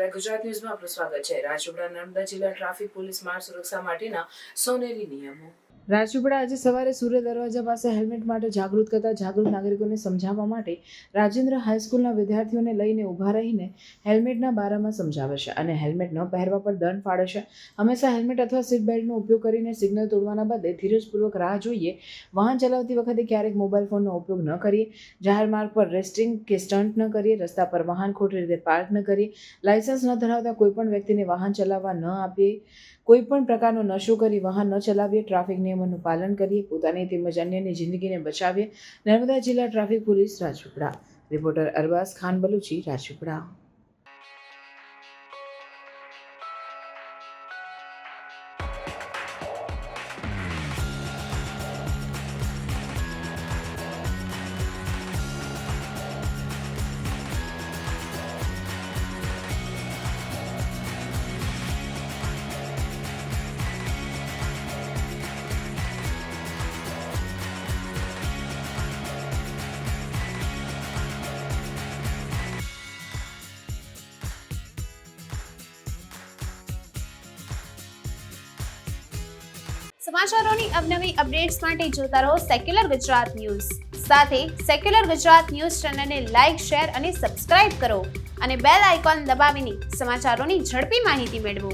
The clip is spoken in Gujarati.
નમસ્કાર, ગુજરાત ન્યૂઝમાં આપનું સ્વાગત છે. રાજપીપળા નર્મદા જિલ્લા ટ્રાફિક પોલીસ માર્ગ સુરક્ષા માટેના સોનેરી નિયમો. રાજપીપળા આજે સવારે સૂર્ય દરવાજા પાસે હેલ્મેટ માટે જાગૃત કરતા જાગૃત નાગરિકોને સમજાવવા માટે રાજેન્દ્ર હાઈસ્કૂલના વિદ્યાર્થીઓને લઈને ઊભા રહીને હેલ્મેટના બારામાં સમજાવે છે અને હેલ્મેટ ન પહેરવા પર દંડ ફાળે છે. હંમેશા હેલ્મેટ અથવા સીટ બેલ્ટનો ઉપયોગ કરીને સિગ્નલ તોડવાના બદલે ધીરજપૂર્વક રાહ જોઈએ. વાહન ચલાવતી વખતે ક્યારેક મોબાઈલ ફોનનો ઉપયોગ ન કરીએ. જાહેર માર્ગ પર રેસ્ટિંગ કે સ્ટન્ટ ન કરીએ. રસ્તા પર વાહન ખોટી રીતે પાર્ક ન કરીએ. લાયસન્સ ન ધરાવતા કોઈપણ વ્યક્તિને વાહન ચલાવવા ન આપીએ. કોઈપણ પ્રકારનો નશો કરી વાહન ન ચલાવીએ. ટ્રાફિક નિયમોનું પાલન કરીએ. પોતાની તેમજ અન્યની જિંદગીને બચાવીએ. નર્મદા જિલ્લા traffic police Rajpipla. Reporter Arbaaz Khan Baluchi, Rajpipla. સમાચારોની અવનવી અપડેટ્સ માટે જોતા રહો સેક્યુલર ગુજરાત ન્યૂઝ. સાથે સેક્યુલર ગુજરાત ન્યૂઝ ચેનલને લાઇક, શેર અને સબસ્ક્રાઇબ કરો અને બેલ આઇકોન દબાવીને સમાચારોની ઝડપી માહિતી મેળવો.